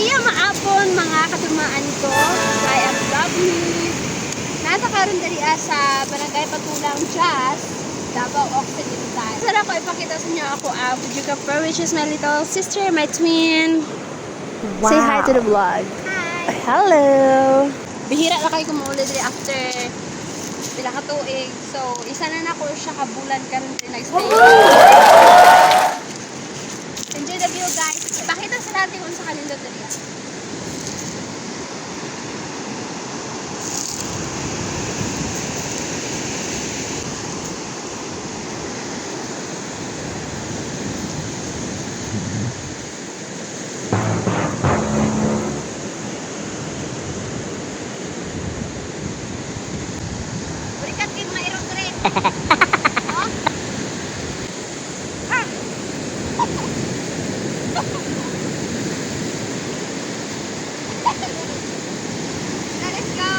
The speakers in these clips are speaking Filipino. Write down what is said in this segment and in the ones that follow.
Siya maapon mga katumaan ko. I am lovely. Nasa karon dali sa Barangay Patulang Jazz, Davao Occidental. Sana ko ipakita sa inyo ako ang videographer, which is my little sister, my twin. Wow. Say hi to the vlog. Hi. Hello. Bihira na kayo kumuuli dali after pila ka tuig. So, isa na ko siya kabulan karon din nag-stay. Enjoy the view, guys. Pakita sa natin kung sa kanila dali. Berikat kay mairot rin. Oh? Ah. Let's go.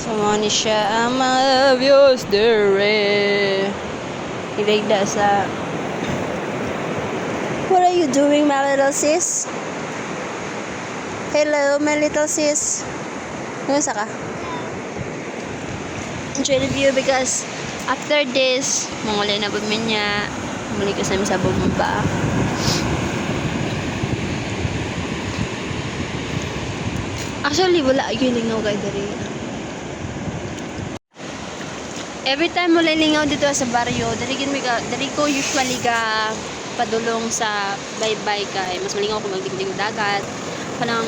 Sama ni siya ang mga views dere. Iligda sa... What are you doing, my little sis? Hello, my little sis. Kumusta ka? Enjoy the view because after this, mangulay na bumi niya. Muli ka sa bumaba. Actually, wala yung lingaw kay dere. Every time mo lingaw dito sa baryo, dari ko usually ka padulong sa bye-bye kay mas malingaw ko magdigdig dagat. Kanang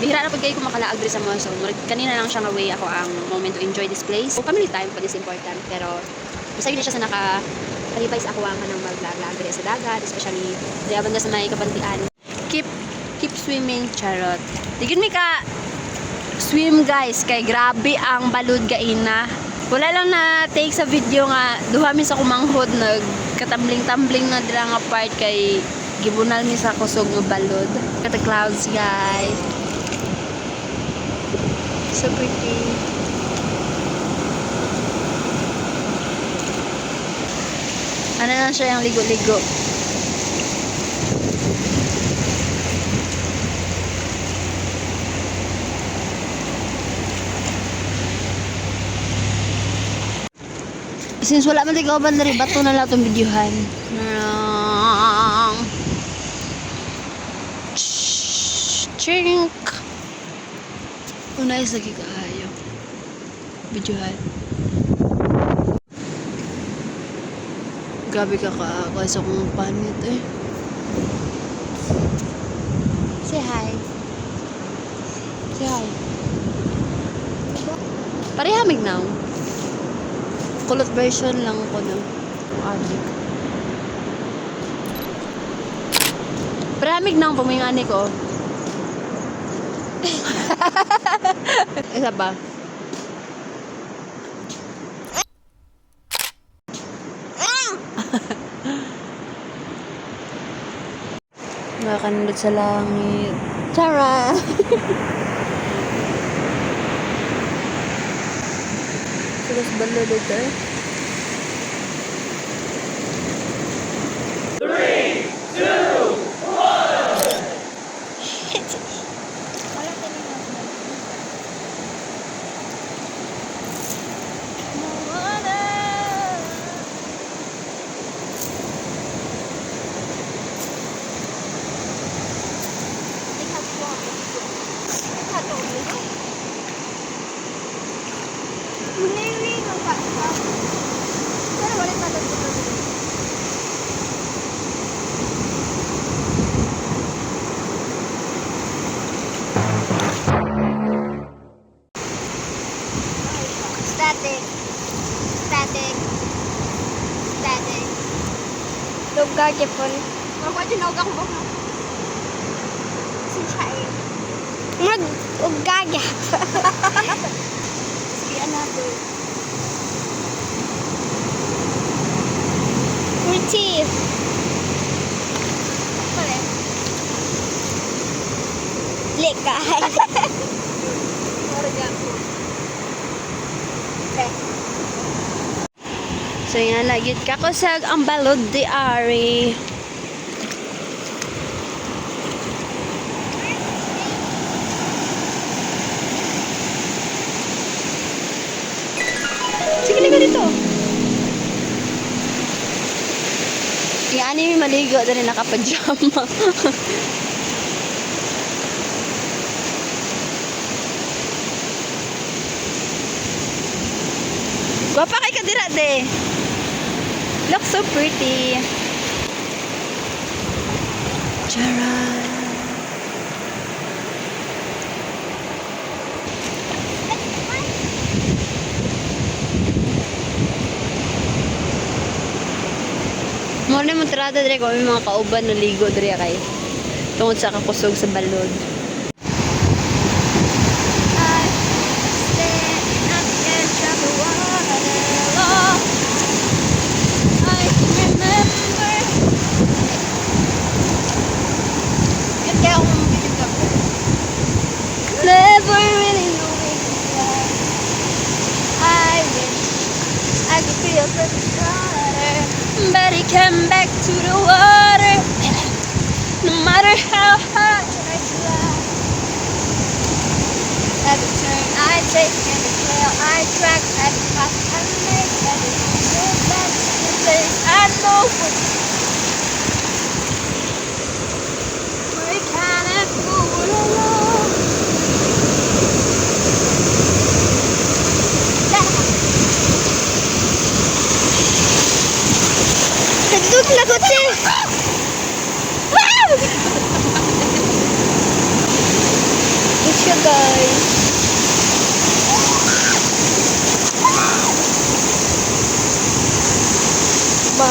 bihira na pag kayo makalaag diri sa mga so kanina lang siya nga way ako ang moment to enjoy this place. So family time pa is important pero basta yun siya sa kalibay sa ako ang kanang maglaag diri sa dagat, especially di banda sa may kabantian. Keep swimming, charot. Digid mi ka swim guys kay grabe ang balud gaina. Wala lang na take sa video nga duha mi sa kumanghod nagkatambling-tambling na dira nga part kay gibunal mi sa kusog nga balod. Kata clouds guys. So pretty. Ano lang siya yung ligo-ligo. Since wala man tayo ba na bato na lang itong videohan. Chink! Unay sa kikaayo. Videohan. Gabi ka sa kong panit eh. Say hi. Say hi. Parehamig now. Kulot version lang ko na. Adik. Paramig na ang pamingani ko. Isa ba? Nakakanulot sa langit. Tara! Terus balo dito. 3, 2, Static. Static. Static. Lugar Japon. Wala din ako mo. Sinchay. Mag-ugaya. See another. Pretty. Pare. Dili ka. Okay. So yan, lagit kakusag ang balod di Ari. Sige, liga dito. Yan, yung maligo na rin nakapajama. Gwapa kay kadira de. Look so pretty. Charan. Mo na mo trada dire ko may mga kauban na ligo dire kay tungod sa kakusog sa balod. I stand at the edge of the water. I can remember. Yan kaya akong bibig ka po. Never really knowing why. I wish I could feel such a water, but it came back to the water. No matter how hard I try. Every turn I take, every trail I track, every path I make, every move back to the place I know we cannot go alone. Nagdut na kotse! It's siya guys. Ba.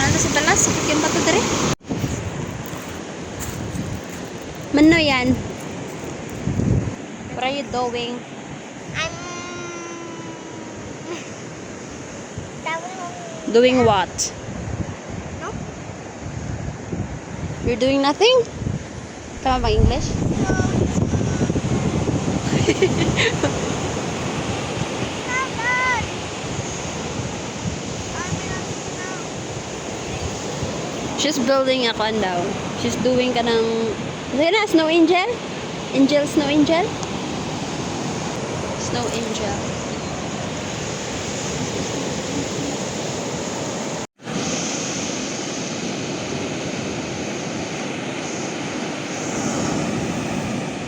Ano sa talas? Sakit yung bato dire? Mano yan? What are you doing? I'm Doing what? No. You're doing nothing? Tama bang English? She's building a kwan daw. She's doing ka ng... Sige na, snow angel? Angel, snow angel? Snow angel.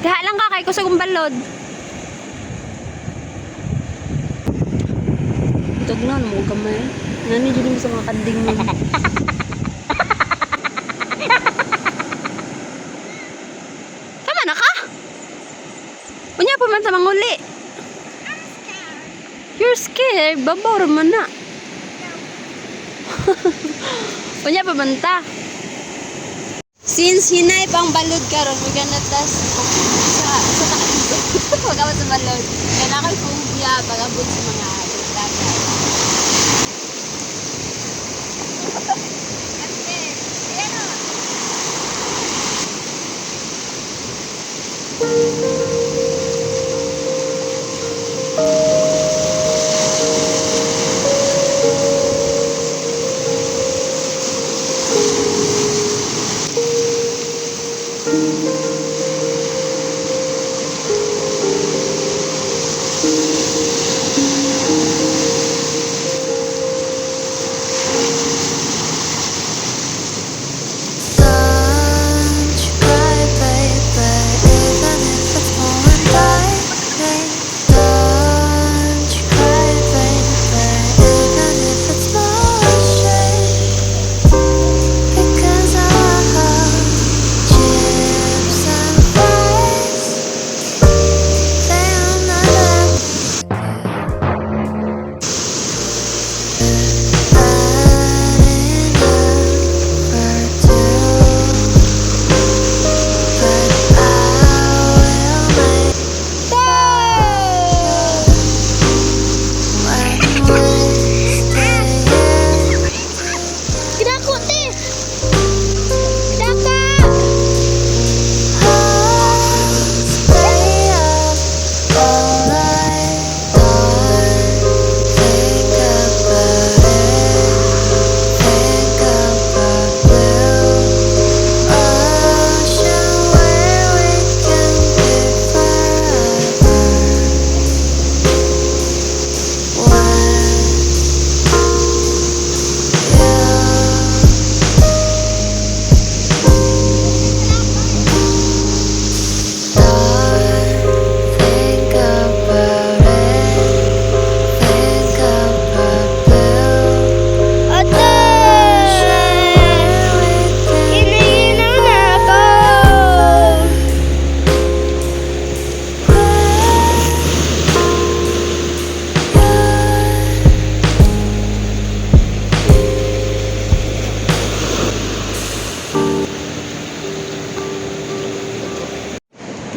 Diha lang ka kay kusog ang balod. Tugnan mo kamay. Nani dyan mo sa mga kading mo. Tama na ka? Unya pa man sa manguli. You're scared? Babaw man na. Unya pa man ta. Since hinay pang balod karon, we're gonna test sa takbo. Pagawat sa balod. Kaya na ko'y phobia pag-abot sa mga dagat.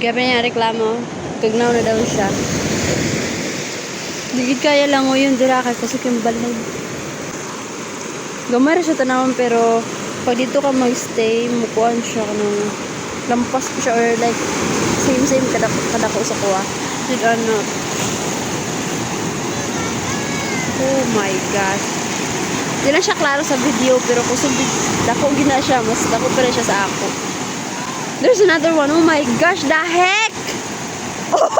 Gabi niya reklamo. Tugnaw na daw siya. Digid kaya lang o yun, dira kay kasi yung balay. Gamay siya tanawin pero pag dito ka mag-stay, mukuan siya kanang lampas ko siya or like same kadako sa kuha. Did ano. Oh my gosh. Di lang siya klaro sa video pero kusog dako gina siya, mas dako pa rin siya sa ako. There's another one. Oh my gosh, the heck! Oh!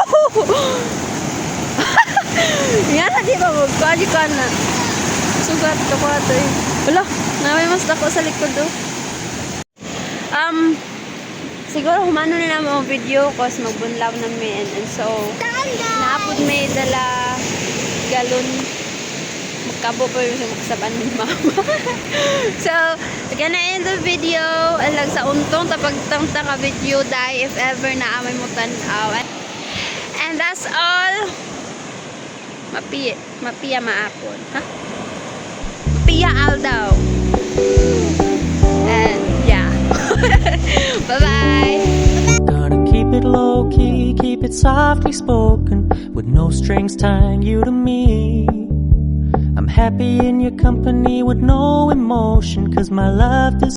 Yan na di ba magkaji ka na. Sugat ka pa ito eh. Wala, na may mas dako sa likod do. Siguro humano na naman ang video kasi magbunlaw namin and so naapod may dala galon magkabo pa yung makasaban ni mama. So again na end the video alang sa untong tapagtang ka video dahil if ever na amay mo tanaw and that's all. Mapiya maapon ha? Mapiya aldaw and yeah. Bye bye. Gonna keep it low key, keep it softly spoken, with no strings tying you to me. I'm happy in your company with no emotion, 'cause my love does